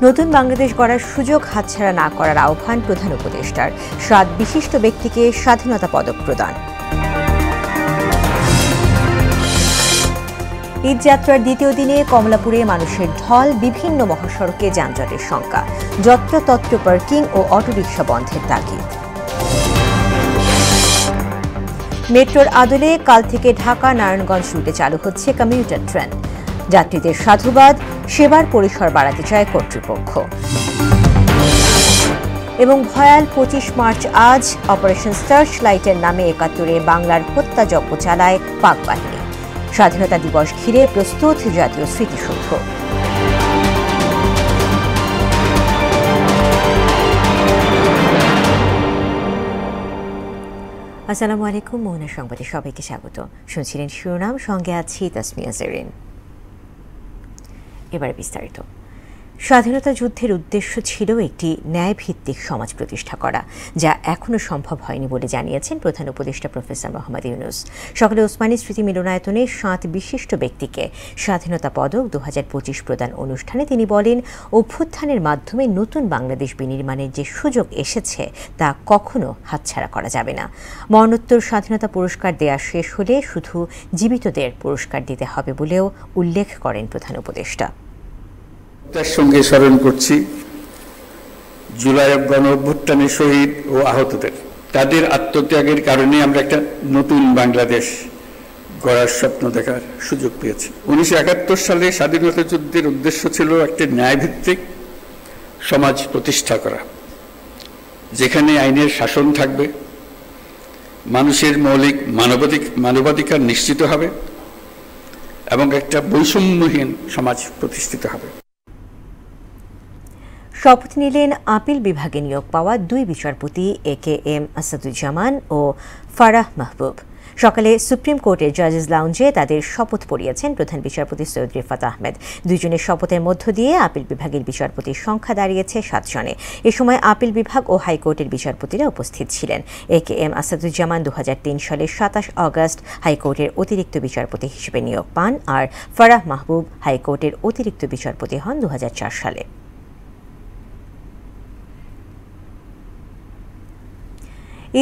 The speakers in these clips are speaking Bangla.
নতুন বাংলাদেশ গড়ার সুযোগ হাতছাড়া না করার আহ্বান প্রধান উপদেষ্টার। 7 বিশিষ্ট ব্যক্তিকে স্বাধীনতা পদক প্রদান। ঈদযাত্রার দ্বিতীয় দিনে কমলাপুরে মানুষের ঢল, বিভিন্ন মহাসড়কে যানজটের শঙ্কা, যত্রতত্র পার্কিং ও অটোরিকশা বন্ধের তাগিদ। মেট্রোর আদলে কাল থেকে ঢাকা নারায়ণগঞ্জ রুটে চালু হচ্ছে কমিউটার ট্রেন। যাত্রীদের সাধুবাদ, সেবার পরিসর বাড়াতে চায় কর্তৃপক্ষ। এবং ভয়াল 25 মার্চ আজ অপারেশন সার্চ লাইটের নামে ৭১-এ বাংলার হত্যাযজ্ঞ চালায় পাক বাহিনী। স্বাধীনতা দিবস ঘিরে প্রস্তুত জাতীয় স্মৃতিসৌধ। আসসালামু আলাইকুম, মোহনা সংবাদে সবাইকে স্বাগত। শুনছিলেন শিরোনাম, সঙ্গে আছি তাসমিয়া জেরিন। এবার বিস্তারিত। স্বাধীনতা যুদ্ধের উদ্দেশ্য ছিল একটি ন্যায়ভিত্তিক সমাজ প্রতিষ্ঠা করা, যা এখনও সম্ভব হয়নি বলে জানিয়েছেন প্রধান উপদেষ্টা প্রফেসর মোহাম্মদ ইউনূস। সকালে ওসমানী স্মৃতি মিলনায়তনে 7 বিশিষ্ট ব্যক্তিকে স্বাধীনতা পদক 2025 প্রদান অনুষ্ঠানে তিনি বলেন, অভ্যুত্থানের মাধ্যমে নতুন বাংলাদেশ বিনির্মাণের যে সুযোগ এসেছে তা কখনো হাতছাড়া করা যাবে না। মরণোত্তর স্বাধীনতা পুরস্কার দেয়া শেষ হলে শুধু জীবিতদের পুরস্কার দিতে হবে বলেও উল্লেখ করেন প্রধান উপদেষ্টা। তার সঙ্গে স্মরণ করছি জুলাই গণ অভ্যুত্থানের শহীদ ও আহতদের। তাদের আত্মত্যাগের কারণে আমরা একটা নতুন বাংলাদেশ গড়ার স্বপ্ন দেখার সুযোগ পেয়েছি। 1971 সালে স্বাধীনতা যুদ্ধের উদ্দেশ্য ছিল একটি ন্যায়ভিত্তিক সমাজ প্রতিষ্ঠা করা, যেখানে আইনের শাসন থাকবে, মানুষের মৌলিক মানবাধিকার নিশ্চিত হবে এবং একটা বৈষম্যহীন সমাজ প্রতিষ্ঠিত হবে। শপথ নিলেন আপিল বিভাগে নিয়োগ পাওয়া 2 বিচারপতি AKM আসাদুজ্জামান ও ফারাহ মাহবুব। সকালে সুপ্রিম কোর্টের জাজেস লাউঞ্জে তাদের শপথ পড়িয়েছেন প্রধান বিচারপতি সৈয়দ রিফাত আহমেদ। 2 জনের শপথের মধ্য দিয়ে আপিল বিভাগের বিচারপতির সংখ্যা দাঁড়িয়েছে 7 জনে। এ সময় আপিল বিভাগ ও হাইকোর্টের বিচারপতিরা উপস্থিত ছিলেন। AKM আসাদুজ্জামান 2003 সালের 27 আগস্ট হাইকোর্টের অতিরিক্ত বিচারপতি হিসেবে নিয়োগ পান, আর ফারাহ মাহবুব হাইকোর্টের অতিরিক্ত বিচারপতি হন 2004 সালে।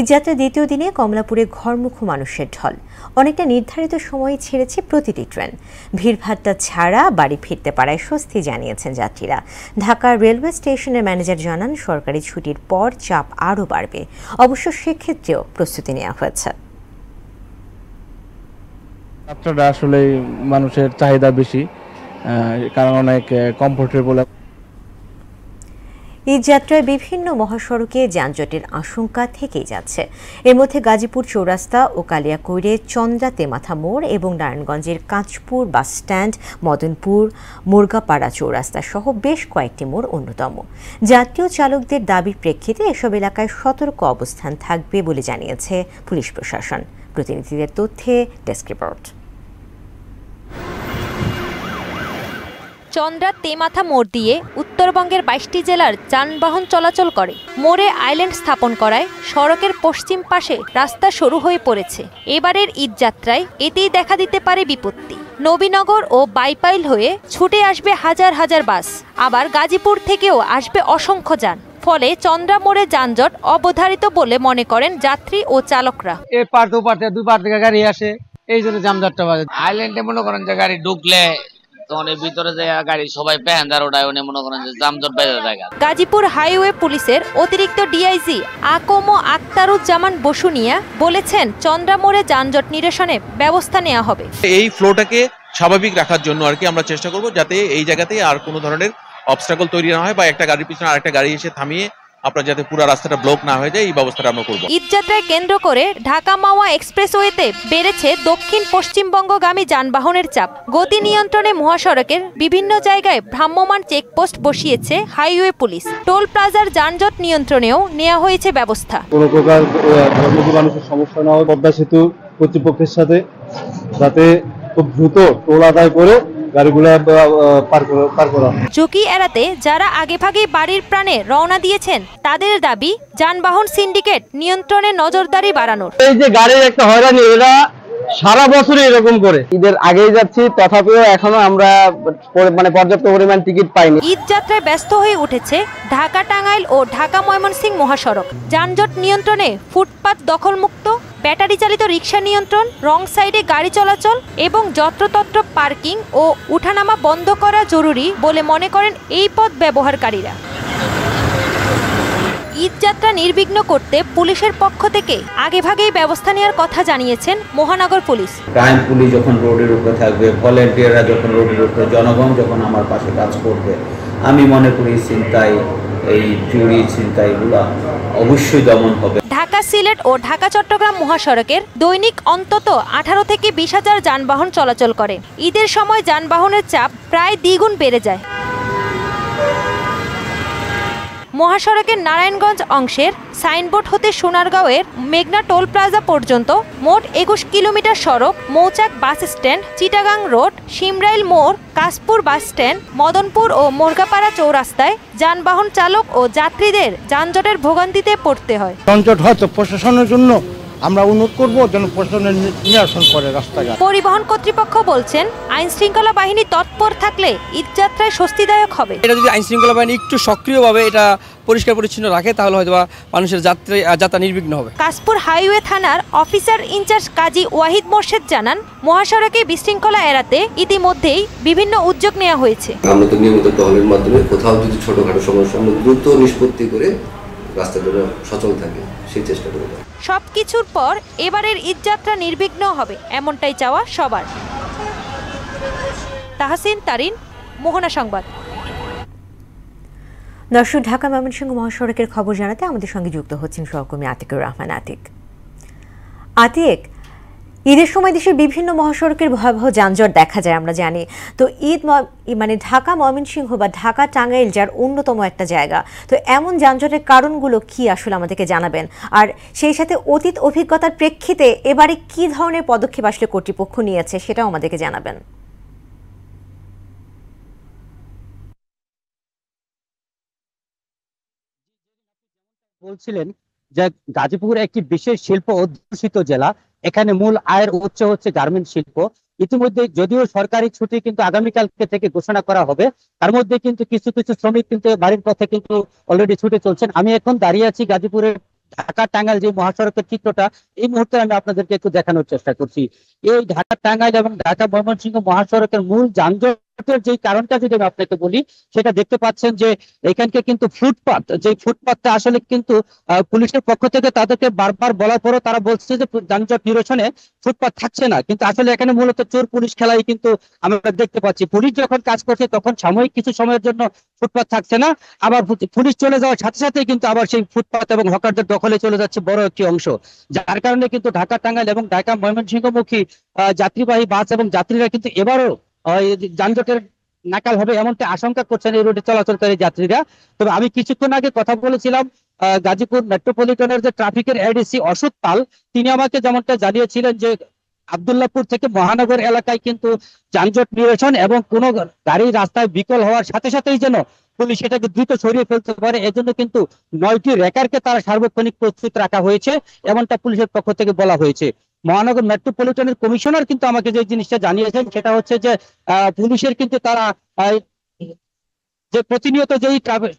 ঈদযাত্রার দ্বিতীয় দিনে কমলাপুরে ঘরমুখো মানুষের ঢল। অনেকটা নির্ধারিত সময়ে ছেড়েছে প্রতিটি ট্রেন। ভিড়ভাট্টা ছাড়া বাড়ি ফিরতে পারায় স্বস্তি জানিয়েছেন যাত্রীরা। ঢাকার রেলওয়ে স্টেশনের ম্যানেজার জানান, সরকারি ছুটির পর চাপ আরও বাড়বে। অবশ্য সেক্ষেত্রেও প্রস্তুতি নেওয়া হয়েছে। যাত্রাটা আসলে মানুষের চাহিদা বেশি, কারণ অনেক কমফোর্টেবল। ঈদযাত্রায় বিভিন্ন মহাসড়কে যানজটের আশঙ্কা থেকেই যাচ্ছে। এর মধ্যে গাজীপুর চৌরাস্তা ও কালিয়াকৈরে চন্দ্রা তেমাথা মোড় এবং নারায়ণগঞ্জের কাঁচপুর বাসস্ট্যান্ড, মদনপুর, মুরগাপাড়া চৌরাস্তা সহ বেশ কয়েকটি মোড় অন্যতম। যাত্রী ও চালকদের দাবির প্রেক্ষিতে এসব এলাকায় সতর্ক অবস্থান থাকবে বলে জানিয়েছে পুলিশ প্রশাসন। প্রতিনিধিদের তথ্যে ডেস্ক রিপোর্ট। চন্দ্রা তেমাথা মোড় দিয়ে উত্তরবঙ্গের 22টি জেলার যানবাহন চলাচল করে। মোড়ে আইল্যান্ড স্থাপন করায় সড়কের পশ্চিম পাশে রাস্তা সরু হয়ে পড়েছে। এবারের ঈদযাত্রায় এতেই দেখা দিতে পারে বিপত্তি। নবীনগর ও বাইপাইল হয়ে ছুটে আসবে হাজার হাজার বাস, আবার গাজীপুর থেকেও আসবে অসংখ্য যান। ফলে চন্দ্রা মোড়ে যানজট অবধারিত বলে মনে করেন যাত্রী ও চালকরা। এই পার দু পার থেকে গাড়ি আসে, এই জন্য যানজটটা বাজে। আইল্যান্ডে মনে করেন যে গাড়ি ঢুকলে ভিতরে যে গাড়ি সবাই প্যাসেঞ্জার ওঠায়, মনে করেন যে যানজট বেঁধে থাকে। গাজীপুর হাইওয়ে পুলিশের অতিরিক্ত ডিআইজি আকমো আক্তারুজ্জামান বসুনিয়া বলেছেন, চন্দ্রা মোড়ে যানজট নিরসনে ব্যবস্থা নেওয়া হবে। এই ফ্লোটাকে স্বাভাবিক রাখার জন্য আর কি আমরা চেষ্টা করব, যাতে এই জায়গাতে আর কোনো ধরনের অবস্টাকল তৈরি না হয় বা একটা গাড়ির পিছনে আরেকটা গাড়ি এসে থামিয়ে আপনার যাতে পুরো রাস্তাটা ব্লক না হয়ে যায়, এই ব্যবস্থাটা আমরা করব। ঈদযাত্রায় কেন্দ্র করে ঢাকা মাওয়া এক্সপ্রেসওয়েতে বেড়েছে দক্ষিণ পশ্চিমবঙ্গগামী যানবাহনের চাপ। গতি নিয়ন্ত্রণে মহাসড়কের বিভিন্ন জায়গায় ভ্রাম্যমাণ চেকপোস্ট বসিয়েছে হাইওয়ে পুলিশ। টোল প্লাজার যানজট নিয়ন্ত্রণেও নেওয়া হয়েছে ব্যবস্থা। কোনো প্রকার মানুষের সমস্যা না হয় পদ্মা সেতু কর্তৃপক্ষের সাথে, যাতে খুব দ্রুত টোল আদায় করে গাড়িগুলা পার করা। ঝুঁকি এড়াতে যারা আগেভাগেই বাড়ির প্রাণে রওনা দিয়েছেন তাদের দাবি যানবাহন সিন্ডিকেট নিয়ন্ত্রণে নজরদারি বাড়ানোর। এই যে গাড়ির একটা হয়রানি, এরা সারা বছরই এরকম করে। ঈদের আগেই যাচ্ছি, তথাপিও এখনো আমরা পর্যাপ্ত পরিমাণ টিকিট পাইনি। ঈদ যাত্রায় ব্যস্ত হয়ে উঠেছে ঢাকা টাঙ্গাইল ও ঢাকা ময়মনসিংহ মহাসড়ক। যানজট নিয়ন্ত্রণে ফুটপাত দখলমুক্ত, ব্যাটারি চালিত রিক্সা নিয়ন্ত্রণ, রং সাইডে গাড়ি চলাচল এবং যত্রতত্র পার্কিং ও উঠানামা বন্ধ করা জরুরি বলে মনে করেন এই পথ ব্যবহারকারীরা। ঈদযাত্রা নির্বিঘ্ন করতে পুলিশের পক্ষ থেকে আগেভাগেই ব্যবস্থা নেওয়ার কথা জানিয়েছেন মহানগর পুলিশ। ক্রাইম পুলিশ যখন রোডের উপরে থাকবে, ভলেন্টিয়াররা যখন রোডের উপরে, জনগণ যখন আমার পাশে কাজ করবে, আমি মনে করি ছিনতাই, এই চুরি ছিনতাইগুলো অবশ্যই দমন হবে। ঢাকা সিলেট ও ঢাকা চট্টগ্রাম মহাসড়কের দৈনিক অন্তত 18 থেকে 20,000 যানবাহন চলাচল করে। ঈদের সময় যানবাহনের চাপ প্রায় দ্বিগুণ বেড়ে যায়। মহাসড়কের নারায়ণগঞ্জ অংশের সাইনবোর্ড হতে সোনারগাঁওয়ের মেঘনা টোল প্লাজা পর্যন্ত মোট 21 কিলোমিটার সড়ক, মৌচাক bus stand, Chittagong road, Shimrail মোড়, কাশপুর বাস স্ট্যান্ড, মদনপুর ও মোরগাপাড়া চৌরাস্তায় যানবাহন চালক ও যাত্রীদের যানজটের ভোগান্তিতে পড়তে হয়। যানজট হয়তো প্রশাসনের জন্য আমরা অনুরোধ করব যেন প্রশাসনের নিরসন করে রাস্তাঘাট। পরিবহন কর্তৃপক্ষ বলছেন আইন শৃঙ্খলা বাহিনী তৎপর থাকলে ঈদযাত্রায় স্বস্তিদায়ক হবে। এটা যদি আইন শৃঙ্খলা বাহিনী একটু সক্রিয়ভাবে এটা পরিষ্কার পরিচ্ছন্ন রাখে তাহলে হয়তো মানুষের যাত্রা নির্বিঘ্ন হবে। কাশপুর হাইওয়ে থানার অফিসার ইনচার্জ কাজী ওয়াহিদ মোর্শেদ জানান, মহাসড়কে বিশৃঙ্খলা এড়াতে ইতিমধ্যেই বিভিন্ন উদ্যোগ নেওয়া হয়েছে। আমরা তো নিয়মিত টহলের মাধ্যমে কোথাও যদি ছোটখাটো সমস্যা আমরা দ্রুত নিষ্পত্তি করে রাস্তাটা সচল থাকে সেই চেষ্টা করব। সবকিছুর পর এবারের ঈদযাত্রা নির্বিঘ্ন হবে এমনটাই চাওয়া সবার। তাহসিন তারিন, মোহনা সংবাদ। দর্শক, ঢাকা ময়মনসিংহ মহাসড়কের খবর জানাতে আমাদের সঙ্গে যুক্ত হচ্ছেন সহকর্মী আতিকুর রহমান। আতিক, ঈদের সময় দেশের বিভিন্ন মহাসড়কের ভয়াবহ যানজট দেখা যায় আমরা জানি। তো ঈদ ঢাকা ময়মনসিংহ বা ঢাকা টাঙ্গাইল যার অন্যতম একটা জায়গা, তো এমন যানজটের কারণগুলো কি আসলে আমাদেরকে জানাবেন, আর সেই সাথে অতীত অভিজ্ঞতার প্রেক্ষিতে এবারে কি ধরনের পদক্ষেপ আসলে কর্তৃপক্ষ নিয়েছে সেটাও আমাদেরকে জানাবেন। বলছিলেন যে গাজীপুর একটি বিশেষ শিল্প অধ্যুষিত জেলা, এখানে মূল আয়ের উৎস হচ্ছে গার্মেন্ট শিল্প। ইতিমধ্যে যদিও সরকারি ছুটি কিন্তু আগামীকালকে থেকে ঘোষণা করা হবে, তার মধ্যে কিন্তু কিছু কিছু শ্রমিক কিন্তু বাড়ির পথে কিন্তু অলরেডি ছুটে চলছেন। আমি এখন দাঁড়িয়ে আছি গাজীপুরের ঢাকা টাঙ্গাইল যে মহাসড়কের চিত্রটা এই মুহূর্তে আমি আপনাদেরকে একটু দেখানোর চেষ্টা করছি। এই ঢাকা টাঙ্গাইল এবং ঢাকা ময়মনসিংহ মহাসড়কের মূল যানজটের যে কারণটা যদি আমি আপনাকে বলি, সেটা দেখতে পাচ্ছেন যে এখানকে কিন্তু ফুটপাত, যে ফুটপাতটা আসলে কিন্তু পুলিশের পক্ষ থেকে তাদেরকে বারবার বলার পরও তারা বলছে যে যানজট নিরসনে ফুটপাত থাকছে না, কিন্তু আসলে এখানে মূলত চোর পুলিশ খেলাই কিন্তু আমরা দেখতে পাচ্ছি। পুলিশ যখন কাজ করছে তখন সাময়িক কিছু সময়ের জন্য ফুটপাত থাকছে না, আবার পুলিশ চলে যাওয়ার সাথে সাথে কিন্তু আবার সেই ফুটপাত এবং হকারদের দখলে চলে যাচ্ছে বড় একটি অংশ, যার কারণে কিন্তু ঢাকা টাঙ্গাইল এবং ঢাকা ময়মনসিংহমুখী যাত্রীবাহী বাস এবং যাত্রীরা কিন্তু এবারও যানজটের নাকাল হবে এমনটা আশঙ্কা করছেন এই রোডে চলাচলকারী যাত্রীরা। তবে আমি কিছুক্ষণ আগে কথা বলেছিলাম গাজীপুর মেট্রোপলিটনের যে ট্রাফিকের এডিসি অশোক পাল, তিনি আমাকে যেমনটা জানিয়েছিলেন যে আব্দুল্লাহপুর থেকে মহানগর এলাকায় কিন্তু যানজট নিরসন এবং কোনো গাড়ি রাস্তায় বিকল হওয়ার সাথে সাথেই যেন পুলিশ এটাকে দ্রুত সরিয়ে ফেলতে পারে, এজন্য কিন্তু 9টি রেকারকে তারা সার্বক্ষণিক প্রস্তুত রাখা হয়েছে এমনটা পুলিশের পক্ষ থেকে বলা হয়েছে। মহানগর মেট্রোপলিটনের কমিশনার কিন্তু আমাকে যে জিনিসটা জানিয়েছেন সেটা হচ্ছে যে পুলিশের কিন্তু তারা যে প্রতিনিয়ত যেই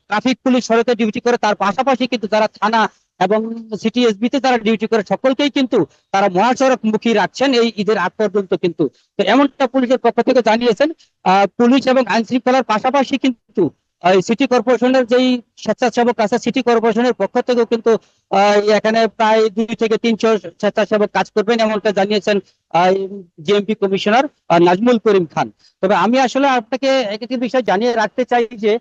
ট্রাফিক পুলিশ সড়কে ডিউটি করে তার পাশাপাশি কিন্তু যারা থানা এবং সিটি এসবিতে যারা ডিউটি করে সকলকেই কিন্তু তারা মহাসড়ক মুখী রাখছেন এই ঈদের আগ পর্যন্ত। কিন্তু তো এমনটা পুলিশের পক্ষ থেকে জানিয়েছেন। পুলিশ এবং আইন শৃঙ্খলার পাশাপাশি কিন্তু সিটি কর্পোরেশনের যেই স্বেচ্ছাসেবক আছে, সিটি কর্পোরেশনের পক্ষ থেকেও কিন্তু এখানে প্রায় 2 থেকে 300 স্বেচ্ছাসেবক কাজ করবেন এমনটা জানিয়েছেন জিএমপি কমিশনার নাজমুল করিম খান। তবে আমি আসলে আপনাকে একটি বিষয় জানিয়ে রাখতে চাই যে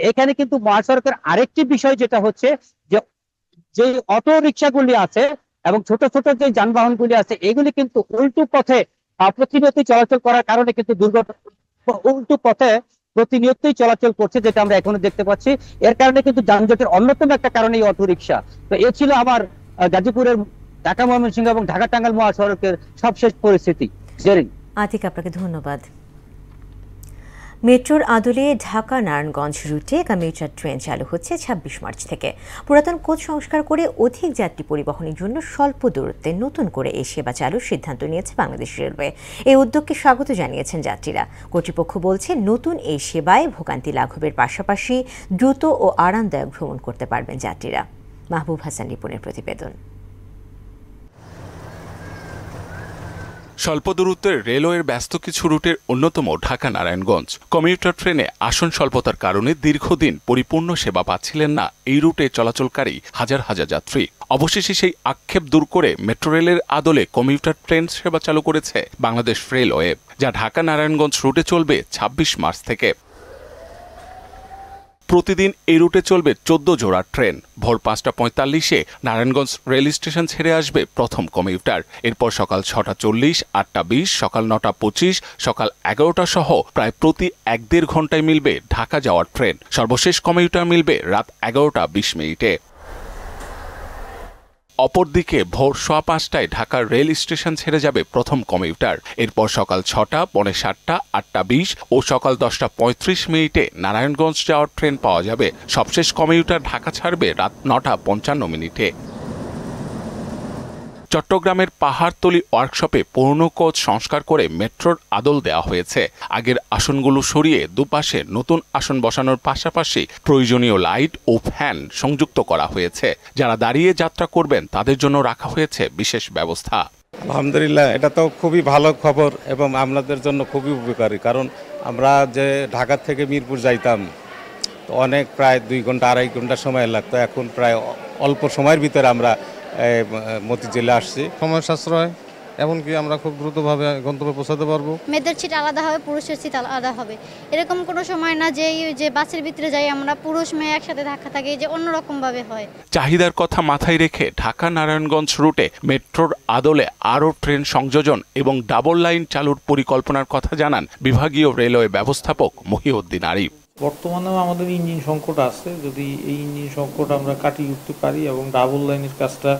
এখানে কিন্তু মহাসড়কের আরেকটি বিষয় যেটা হচ্ছে যে অটো রিক্সাগুলি আছে এবং ছোট ছোট যে যানবাহনগুলি আছে এগুলি কিন্তু উল্টো পথে প্রতিনিয়তই চলাচল করার কারণে কিন্তু দুর্ঘটনা উল্টো পথে প্রতিনিয়তই চলাচল করছে, যেটা আমরা এখনো দেখতে পাচ্ছি। এর কারণে কিন্তু যানজটের অন্যতম একটা কারণ এই অটো রিক্সা। তো এ ছিল আমার গাজীপুরের ঢাকা ময়মনসিংহ এবং ঢাকা টাঙ্গাইল মহাসড়কের সবশেষ পরিস্থিতি। জেরিন, আতিক, আপনাকে ধন্যবাদ। মেট্রোর আদলে ঢাকা নারায়ণগঞ্জ রুটে কমিউটার ট্রেন চালু হচ্ছে ২৬ মার্চ থেকে। পুরাতন কোচ সংস্কার করে অধিক যাত্রী পরিবহনের জন্য স্বল্প দূরত্বে নতুন করে এই সেবা চালুর সিদ্ধান্ত নিয়েছে বাংলাদেশ রেলওয়ে। এই উদ্যোগকে স্বাগত জানিয়েছেন যাত্রীরা। কর্তৃপক্ষ বলছে, নতুন এই সেবায় ভোগান্তি লাঘবের পাশাপাশি দ্রুত ও আরামদায়ক ভ্রমণ করতে পারবেন যাত্রীরা। মাহবুব হাসান রিপনের প্রতিবেদন। স্বল্প দূরত্বের রেলওয়ের ব্যস্ত কিছু রুটের অন্যতম ঢাকা নারায়ণগঞ্জ। কমিউটার ট্রেনে আসন স্বল্পতার কারণে দীর্ঘদিন পরিপূর্ণ সেবা পাচ্ছিলেন না এই রুটে চলাচলকারী হাজার হাজার যাত্রী। অবশেষে সেই আক্ষেপ দূর করে মেট্রো রেলের আদলে কমিউটার ট্রেন সেবা চালু করেছে বাংলাদেশ রেলওয়ে, যা ঢাকা নারায়ণগঞ্জ রুটে চলবে ২৬ মার্চ থেকে। প্রতিদিন এই রুটে চলবে ১৪ জোড়া ট্রেন। ভোর ৫:৪৫ নারায়ণগঞ্জ রেল স্টেশন ছেড়ে আসবে প্রথম কমিউটার। এরপর সকাল ৬:৪০, ৮:২০, সকাল ৯:২৫, সকাল ১১টা সহ প্রায় প্রতি ১-১.৫ ঘন্টায় মিলবে ঢাকা যাওয়ার ট্রেন। সর্বশেষ কমিউটার মিলবে রাত ১১:২০। অপরদিকে ভোর ৫:১৫টায় ঢাকার রেল স্টেশন ছেড়ে যাবে প্রথম কমিউটার। এরপর সকাল ৬টা, ৬:৩০, ৮:২০ ও সকাল ১০:৩৫ নারায়ণগঞ্জ যাওয়ার ট্রেন পাওয়া যাবে। সবশেষ কমিউটার ঢাকা ছাড়বে রাত ৯:৫৫। চট্টগ্রামের পাহাড়তলী ওয়ার্কশপে পুরনো কোচ সংস্কার করে মেট্রোর আদল দেওয়া হয়েছে। আগের আসনগুলো সরিয়ে দুপাশে নতুন আসন বসানোর পাশাপাশি প্রয়োজনীয় লাইট ও ফ্যান সংযুক্ত করা হয়েছে। যারা দাঁড়িয়ে যাত্রা করবেন তাদের জন্য রাখা হয়েছে বিশেষ ব্যবস্থা। আলহামদুলিল্লাহ, এটা তো খুবই ভালো খবর এবং আমাদের জন্য খুবই উপকারী। কারণ আমরা যে ঢাকা থেকে মিরপুর যাইতাম তো অনেক প্রায় ২ ঘন্টা ২.৫ ঘন্টা সময় লাগতো, এখন প্রায় অল্প সময়ের ভিতরে আমরা মতিঝিলে আসছি। সময় সাশ্রয়, এমনকি আমরা খুব দ্রুতভাবে গন্তব্যে পৌঁছাতে পারবো। মেয়েদের সিট আলাদা হবে, পুরুষের সিট আলাদা হবে। এরকম কোনো সময় না যে বাসের ভিতরে যাই আমরা পুরুষ মেয়ে একসাথে ধাক্কা থাকে, যে অন্যরকম ভাবে হয়। চাহিদার কথা মাথায় রেখে ঢাকা নারায়ণগঞ্জ রুটে মেট্রোর আদলে আরও ট্রেন সংযোজন এবং ডাবল লাইন চালুর পরিকল্পনার কথা জানান বিভাগীয় রেলওয়ে ব্যবস্থাপক মহিউদ্দিন আরিফ। বর্তমানেও আমাদের ইঞ্জিন সংকট আছে। যদি এই ইঞ্জিন সংকট আমরা কাটিয়ে উঠতে পারি এবং ডাবল লাইনের কাজটা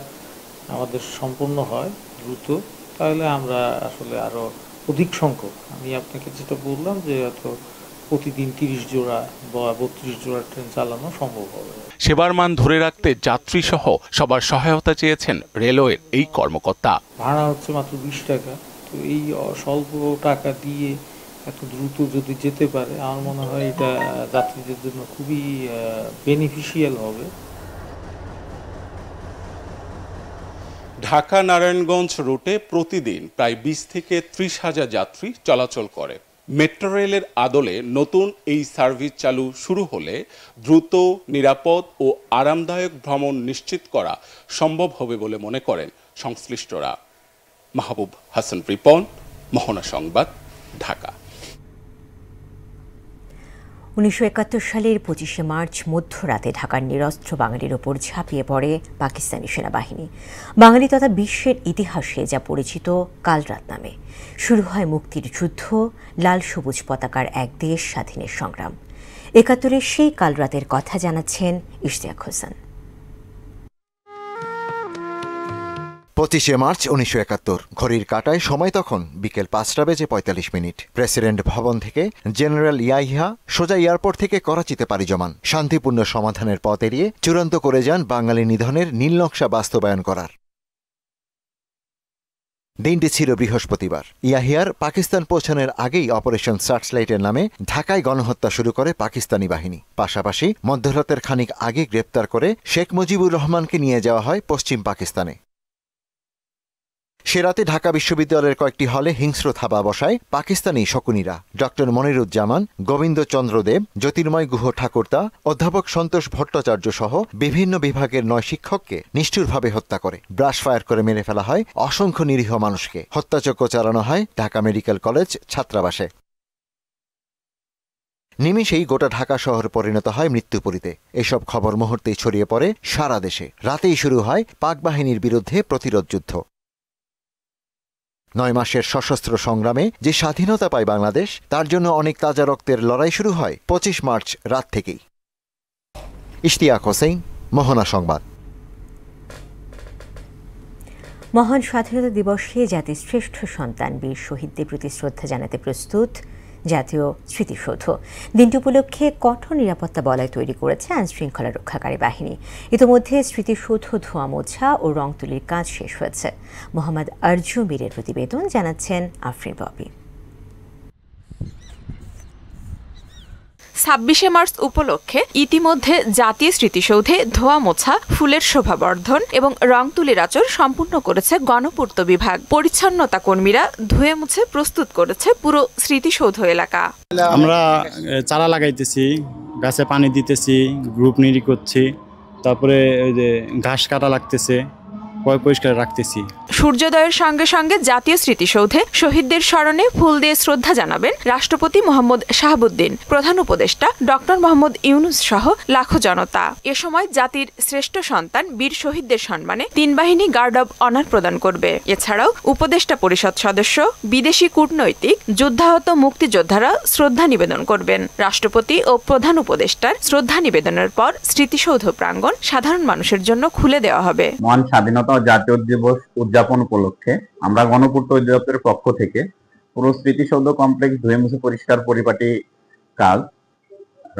আমাদের সম্পূর্ণ হয় দ্রুত, তাহলে আমরা আসলে আরো অধিক সংখ্যক, আমি আপনাকে যেটা বললাম যে প্রতিদিন ৩০ জোড়া বা ৩২ জোড়া ট্রেন চালানো সম্ভব হবে। সেবার মান ধরে রাখতে যাত্রী সহ সবার সহায়তা চেয়েছেন রেলওয়ের এই কর্মকর্তা। ভাড়া হচ্ছে মাত্র ২০ টাকা, তো এই স্বল্প টাকা দিয়ে এত দ্রুত যদি যেতে পারে, আমার মনে হয় এটা যাত্রীদের জন্য খুবই বেনিফিশিয়াল হবে। ঢাকা নারায়ণগঞ্জ রুটে প্রতিদিন প্রায় ২০ থেকে ৩০ হাজার যাত্রী চলাচল করে। মেট্রো রেলের আদলে নতুন এই সার্ভিস চালু শুরু হলে দ্রুত, নিরাপদ ও আরামদায়ক ভ্রমণ নিশ্চিত করা সম্ভব হবে বলে মনে করেন সংশ্লিষ্টরা। মাহবুব হাসান রিপন, মোহনা সংবাদ, ঢাকা। ১৯৭১ সালের ২৫শে মার্চ মধ্যরাতে ঢাকার নিরস্ত্র বাঙালির ওপর ঝাঁপিয়ে পড়ে পাকিস্তানি সেনাবাহিনী। বাঙালি তথা বিশ্বের ইতিহাসে যা পরিচিত কালরাত নামে শুরু হয় মুক্তির যুদ্ধ, লাল সবুজ পতাকার এক দেশ স্বাধীনের সংগ্রাম। ৭১-এর সেই কালরাতের কথা জানাচ্ছেন ইশতিয়াক হোসেন। ২৫শে মার্চ ১৯৭১, ঘড়ির কাঁটায় সময় তখন বিকেল ৫:৪৫। প্রেসিডেন্ট ভবন থেকে জেনারেল ইয়াহিয়া সোজা এয়ারপোর্ট থেকে করাচিতে পাড়ি জমান। শান্তিপূর্ণ সমাধানের পথ এড়িয়ে চূড়ান্ত করে যান বাঙালি নিধনের নীলনকশা বাস্তবায়ন করার। দিনটি ছিল বৃহস্পতিবার। ইয়াহিয়ার পাকিস্তান পৌঁছানোর আগেই অপারেশন সার্চলাইটের নামে ঢাকায় গণহত্যা শুরু করে পাকিস্তানি বাহিনী। পাশাপাশি মধ্যরাতের খানিক আগে গ্রেপ্তার করে শেখ মুজিবুর রহমানকে নিয়ে যাওয়া হয় পশ্চিম পাকিস্তানে। সে রাতে ঢাকা বিশ্ববিদ্যালয়ের কয়েকটি হলে হিংস্র থাবা বসায় পাকিস্তানি শকুনিরা। ডক্টর মনিরুজ্জামান, গোবিন্দ চন্দ্র দেব, জ্যোতির্ময় গুহ ঠাকুরতা, অধ্যাপক সন্তোষ ভট্টাচার্য সহ বিভিন্ন বিভাগের ৯ শিক্ষককে নিষ্ঠুরভাবে হত্যা করে ব্রাশ ফায়ার করে মেরে ফেলা হয় অসংখ্য নিরীহ মানুষকে। হত্যাযজ্ঞ চালানো হয় ঢাকা মেডিকেল কলেজ ছাত্রাবাসে। নিমিষেই গোটা ঢাকা শহর পরিণত হয় মৃত্যুপুরীতে। এসব খবর মুহূর্তেই ছড়িয়ে পড়ে সারা দেশে। রাতেই শুরু হয় পাক বাহিনীর বিরুদ্ধে প্রতিরোধ যুদ্ধ। ৯ মাসের সশস্ত্র সংগ্রামে যে স্বাধীনতা পায় বাংলাদেশ, তার জন্য অনেক তাজা রক্তের লড়াই শুরু হয় ২৫ মার্চ রাত থেকেই। ইশতিয়াক হোসেন, মোহনা সংবাদ। মহান স্বাধীনতা দিবসে জাতির শ্রেষ্ঠ সন্তান বীর শহীদদের প্রতি শ্রদ্ধা জানাতে প্রস্তুত জাতীয় স্মৃতিসৌধ। দিনটি উপলক্ষে কঠোর নিরাপত্তা বলয় তৈরি করেছে আইনশৃঙ্খলা রক্ষাকারী বাহিনী। ইতিমধ্যে স্মৃতিসৌধ ধোয়া মোছা ও রং তুলির কাজ শেষ হয়েছে। মোহাম্মদ আরজু মীরের প্রতিবেদন, জানাচ্ছেন আফরিন পপি। ২৬শে মার্চ উপলক্ষে ইতিমধ্যে জাতীয় স্মৃতিসৌধে ধোয়া মোছা, ফুলের শোভাবর্ধন এবং রং তুলির আচর সম্পূর্ণ করেছে গণপূর্ত বিভাগ। পরিচ্ছন্নতা কর্মীরা ধুয়ে মুছে প্রস্তুত করেছে পুরো স্মৃতিসৌধ এলাকা। আমরা চারা লাগাইতেছি, গাছে পানি দিতেছি, গ্রুপ নিরি করছি, তারপরে ওই যে ঘাস কাটা লাগতেছে, পরিষ্কার রাখতেছি। সূর্যোদয়ের সঙ্গে সঙ্গে জাতীয় স্মৃতিসৌধে শহীদদের স্মরণে ফুল দিয়ে শ্রদ্ধা জানাবেন রাষ্ট্রপতি মোহাম্মদ শাহাবুদ্দিন, প্রধান উপদেষ্টা ডক্টর মোহাম্মদ ইউনুস সহ লাখো জনতা। এ সময় জাতির শ্রেষ্ঠ সন্তান বীর শহীদদের সম্মানে ৩ বাহিনী গার্ড অব অনার প্রদান করবে। এছাড়াও উপদেষ্টা পরিষদ সদস্য, বিদেশি কূটনৈতিক, যুদ্ধাহত মুক্তিযোদ্ধারা শ্রদ্ধা নিবেদন করবেন। রাষ্ট্রপতি ও প্রধান উপদেষ্টার শ্রদ্ধা নিবেদনের পর স্মৃতিসৌধ প্রাঙ্গণ সাধারণ মানুষের জন্য খুলে দেওয়া হবে। মহান স্বাধীনতা জাতীয় দিবস উদযাপন উপলক্ষে আমরা গণপূর্ত অধিদপ্তরের পক্ষ থেকে পুরো স্মৃতিসৌধ কমপ্লেক্স ধুয়ে মুছে পরিষ্কার পরিপাটি কাজ,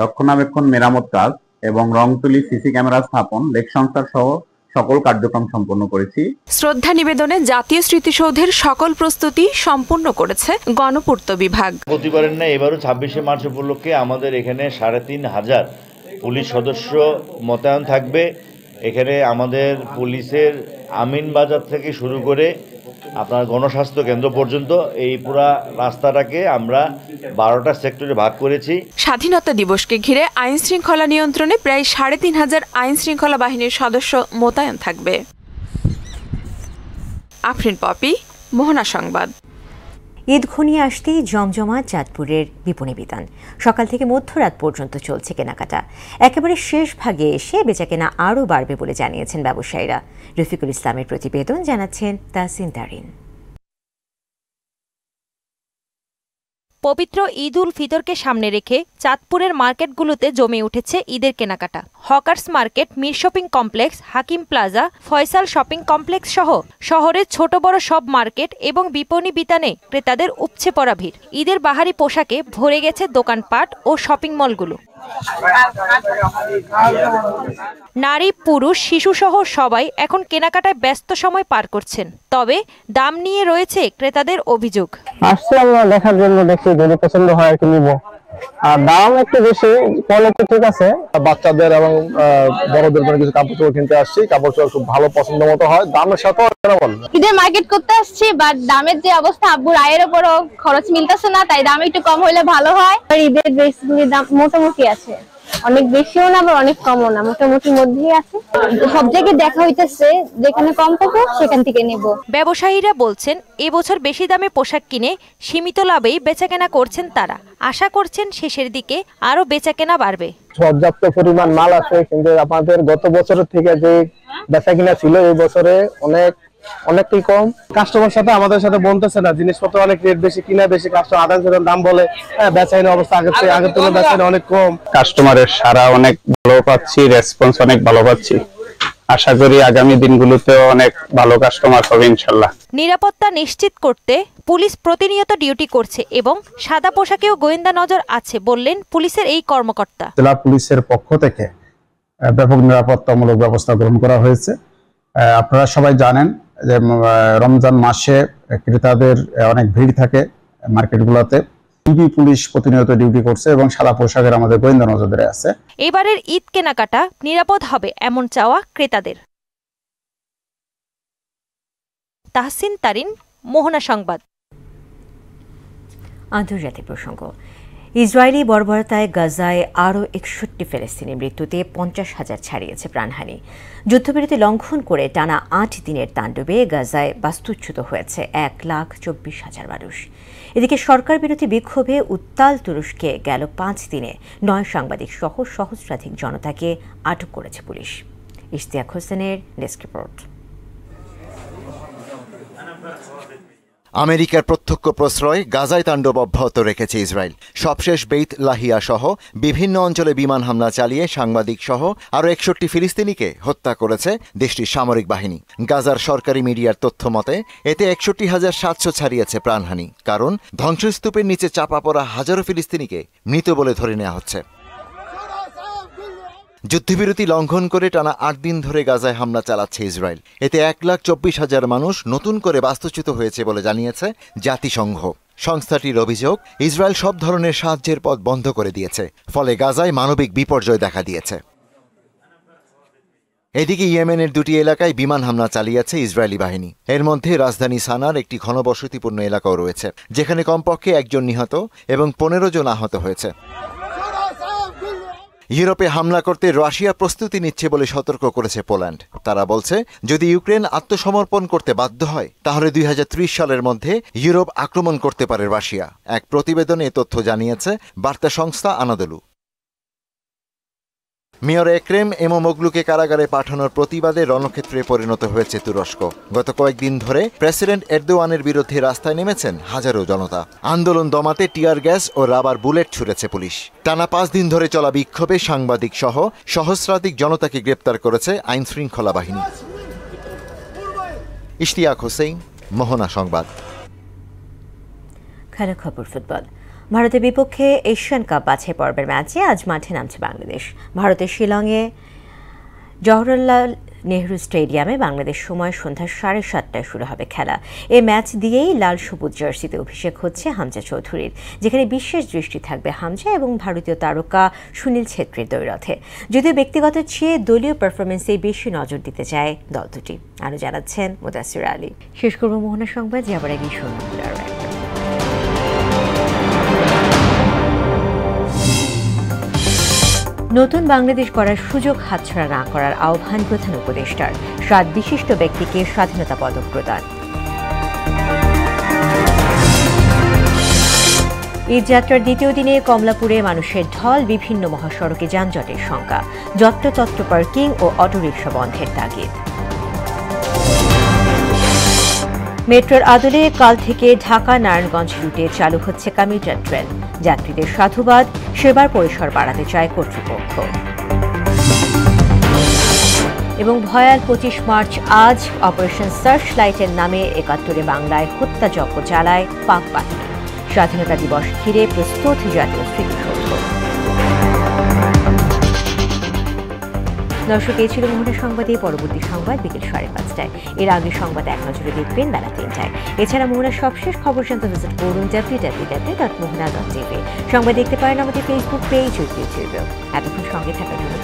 রক্ষণাবেক্ষণ, মেরামত কাজ এবং রং তুলি, সিসি ক্যামেরা স্থাপন, লেক সংস্কার সহ সকল কার্যক্রম সম্পন্ন করেছি। শ্রদ্ধা নিবেদনে জাতীয় স্মৃতিসৌধের সকল প্রস্তুতি সম্পূর্ণ করেছে গণপূর্ত বিভাগ। প্রতিবারের ন্যায় এবারও ২৬শে মার্চ উপলক্ষে আমাদের এখানে ৩,৫০০ পুলিশ সদস্য মোতায়েন থাকবে। এখানে আমাদের পুলিশের আমিন বাজার থেকে শুরু করে আপনার গণস্বাস্থ্য কেন্দ্র পর্যন্ত এই পুরা রাস্তাটাকে আমরা 12টা সেক্টরে ভাগ করেছি। স্বাধীনতা দিবসকে ঘিরে আইন শৃঙ্খলা নিয়ন্ত্রণে প্রায় ৩৫০০ আইন শৃঙ্খলা বাহিনীর সদস্য মোতায়েন থাকবে। আফরিন পপি, মোহনা সংবাদ। ঈদ ঘনিয়ে আসতেই জমজমাট চাঁদপুরের বিপণী বিতান। সকাল থেকে মধ্যরাত পর্যন্ত চলছে কেনাকাটা। একেবারে শেষ ভাগে এসে বেচাকেনা আরও বাড়বে বলে জানিয়েছেন ব্যবসায়ীরা। রফিকুল ইসলামের প্রতিবেদন, জানাচ্ছেন তাহসিন তারিন। পবিত্র ঈদ উল ফিতরকে সামনে রেখে চাঁদপুরের মার্কেটগুলোতে জমে উঠেছে ঈদের কেনাকাটা। Hawkers market, Mir shopping complex, Hakim plaza, Faisal shopping complex সহ শহরের ছোট বড় সব মার্কেট এবং বিপণী বিতানে ক্রেতাদের উপচে পড়া ভিড়। ঈদের বাহারি পোশাকে ভরে গেছে দোকানপাট ও শপিং মলগুলো। নারী, পুরুষ, শিশুসহ সবাই এখন কেনাকাটায় ব্যস্ত সময় পার করছেন। তবে দাম নিয়ে রয়েছে ক্রেতাদের অভিযোগ। আসছে আমরা দেখার জন্য, দেখি যদি পছন্দ হয় আর কি নিব। আর দাম একটু বেশি, কোয়ালিটি ঠিক আছে। বাচ্চাদের এবং বড়দের জন্য কিছু কাপড় চোপড় কিনতে আসছি। কাপড় চোপড় খুব ভালো পছন্দ মতো হয়, দামের সাথে ঈদের মার্কেট করতে আসছি, বাট দামের যে অবস্থা, আব্বুর আয়ের উপরও খরচ মিলতেছে না, তাই দাম একটু কম হলে ভালো হয়। ঈদের ড্রেসগুলির দাম মোটামুটি আছে, অনেক বেশিও না আবার অনেক কমও না, মোটামুটি মধ্যেই আছে। সব জায়গায় দেখা হইতেছে, যেখানে কম পাবো সেখান থেকে নেব। ব্যবসায়ীরা বলছেন এবছর বেশি দামে পোশাক কিনে সীমিত লাভেই বেচাকেনা করছেন তারা। আশা করছেন শেষের দিকে আরো বেচাকেনা বাড়বে। পর্যাপ্ত পরিমাণ মাল আছে, কিন্তু আমাদের গত বছরের থেকে যে বেচাকেনা ছিল এই বছরে অনেকটাই কম। কাস্টমার সাথে আমাদের সাথে বলতেছে না, জিনিসপত্র অনেক রেট বেশি, কিনা বেশি, কাস্টমার আদান প্রদান দাম বলে, বেচাইনা অবস্থা আগের তুলনায় বেচাইনা অনেক কম। কাস্টমারের সাড়া অনেক ভালো পাচ্ছি, রেসপন্স অনেক ভালো পাচ্ছি। আশা করি আগামী দিনগুলোতেও অনেক ভালো কাস্টমার হবে ইনশাল্লাহ। নিরাপত্তা নিশ্চিত করতে পুলিশ প্রতিনিয়ত ডিউটি করছে এবং সাদা পোশাকেও গোয়েন্দা নজর আছে বললেন পুলিশের এই কর্মকর্তা। জেলা পুলিশের পক্ষ থেকে ব্যাপক নিরাপত্তামূলক ব্যবস্থা গ্রহণ করা হয়েছে। আপনারা সবাই জানেন যে রমজান মাসে ক্রেতাদের অনেক ভিড় থাকে মার্কেটগুলোতে। টিভি পুলিশ প্রতিনিয়ত ডিউটি করছে এবং সাদা পোশাকের আমাদের গোয়েন্দা নজরে আছে। এবারের ঈদ কেনাকাটা নিরাপদ হবে এমন চাওয়া ক্রেতাদের। তাহসিন তারিন, মোহনা সংবাদ। আন্তর্জাতিক প্রসঙ্গ। ইসরায়েলি বর্বরতায় গাজায় আরও 61 ফিলিস্তিনি মৃত্যুতে 50,000 ছাড়িয়েছে প্রাণহানি। যুদ্ধবিরতি লঙ্ঘন করে টানা 8 দিনের তাণ্ডবে গাজায় বাস্তুচ্যুত হয়েছে 1,24,000 মানুষ। এদিকে সরকার বিরোধী বিক্ষোভে উত্তাল তুরস্কে গেল 5 দিনে 9 সাংবাদিক সহ সহস্রাধিক জনতাকে আটক করেছে পুলিশ। ইশতিয়াক হোসেনের ডেস্ক রিপোর্ট। আমেরিকার প্রত্যক্ষ প্রশ্রয় গাজায় তাণ্ডব অব্যাহত রেখেছে ইসরায়েল। সবশেষ বেইত লাহিয়া সহ বিভিন্ন অঞ্চলে বিমান হামলা চালিয়ে সাংবাদিক সহ আরও 61 ফিলিস্তিনিকে হত্যা করেছে দেশটির সামরিক বাহিনী। গাজার সরকারি মিডিয়ার তথ্য মতে এতে 61,700 ছাড়িয়েছে প্রাণহানি, কারণ ধ্বংসস্তূপের নিচে চাপা পড়া হাজারো ফিলিস্তিনিকে মৃত বলে ধরে নেওয়া হচ্ছে। যুদ্ধবিরতি লঙ্ঘন করে টানা 8 দিন ধরে গাজায় হামলা চালাচ্ছে ইসরায়েল। এতে 1,24,000 মানুষ নতুন করে বাস্তুচ্যুত হয়েছে বলে জানিয়েছে জাতিসংঘ। সংস্থাটির অভিযোগ, ইসরায়েল সব ধরনের সাহায্যের পথ বন্ধ করে দিয়েছে, ফলে গাজায় মানবিক বিপর্যয় দেখা দিয়েছে। এদিকে ইয়েমেনের 2টি এলাকায় বিমান হামলা চালিয়েছে ইসরায়েলি বাহিনী। এর মধ্যে রাজধানী সানার একটি ঘনবসতিপূর্ণ এলাকাও রয়েছে, যেখানে কমপক্ষে 1 জন নিহত এবং 15 জন আহত হয়েছে। ইউরোপে হামলা করতে রাশিয়া প্রস্তুতি নিচ্ছে বলে সতর্ক করেছে পোল্যান্ড। তারা বলছে, যদি ইউক্রেন আত্মসমর্পণ করতে বাধ্য হয় তাহলে 2030 সালের মধ্যে ইউরোপ আক্রমণ করতে পারে রাশিয়া। এক প্রতিবেদনে এ তথ্য জানিয়েছে বার্তা সংস্থা আনাদলু। মেয়র একরেম ইমামোগলুকে কারাগারে পাঠানোর প্রতিবাদে রণক্ষেত্রে পরিণত হয়েছে তুরস্ক। গত কয়েকদিন ধরে প্রেসিডেন্ট এরদোয়ানের বিরুদ্ধে রাস্তায় নেমেছেন হাজারো জনতা। আন্দোলন দমাতে টিয়ার গ্যাস ও রাবার বুলেট ছুড়েছে পুলিশ। টানা 5 দিন ধরে চলা বিক্ষোভে সাংবাদিক সহ সহস্রাধিক জনতাকে গ্রেপ্তার করেছে আইন শৃঙ্খলা বাহিনী। ইশতিয়াক হোসেন, মোহনা সংবাদ। খেলা খবর ফুটবল। ভারতের বিপক্ষে এশিয়ান কাপ বাছাই পর্বের ম্যাচে আজ মাঠে নামছে বাংলাদেশ। ভারতের শিলংয়ে জওহরলাল নেহরু স্টেডিয়ামে বাংলাদেশ সময় সন্ধ্যা 7:30টায় শুরু হবে খেলা। এই ম্যাচ দিয়েই লাল সবুজ জার্সিতে অভিষেক হচ্ছে হামজা চৌধুরীর, যেখানে বিশেষ দৃষ্টি থাকবে হামজা এবং ভারতীয় তারকা সুনীল ছেত্রীর দ্বৈরথে। যদিও ব্যক্তিগত চেয়ে দলীয় পারফরমেন্সে বেশি নজর দিতে চায় দল দুটি। আরও জানাচ্ছেন মুদাসির আলী। শেষ করব মোহনা সংবাদ, যাবার আগে শুনুন নতুন বাংলাদেশ গড়ার সুযোগ হাতছাড়া না করার আহ্বান প্রধান উপদেষ্টার। 7 বিশিষ্ট ব্যক্তিকে স্বাধীনতা পদক প্রদান। ঈদযাত্রার দ্বিতীয় দিনে কমলাপুরে মানুষের ঢল, বিভিন্ন মহাসড়কে যানজটের শঙ্কা, যত্রতত্র পার্কিং ও অটোরিকশা বন্ধের তাগিদ। মেট্রোর আদলে কাল থেকে ঢাকা নারায়ণগঞ্জ রুটে চালু হচ্ছে কমিউটার ট্রেন। যাত্রীদের সাধুবাদ, সেবার পরিসর বাড়াতে চায় কর্তৃপক্ষ। এবং ভয়াল 25 মার্চ আজ অপারেশন সার্চ লাইটের নামে 71 বাংলায় হত্যাযজ্ঞ চালায় পাক বাহিনী। স্বাধীনতা দিবস ঘিরে প্রস্তুত জাতীয় স্মৃতিসৌধ। দর্শক, এই ছিল মোহনা সংবাদে। পরবর্তী সংবাদ বিকেল 5:30টায়। এর আগে সংবাদ এক নজরে দেখবেন বেলা 3টায়। এছাড়া মোহনার সবশেষ খবর জানতে ভিজিট করুন www.mohana.tv। সংবাদ দেখতে পারেন আমাদের ফেসবুক পেজ ও ইউটিউবেও। এতক্ষণ সঙ্গে থাকার জন্য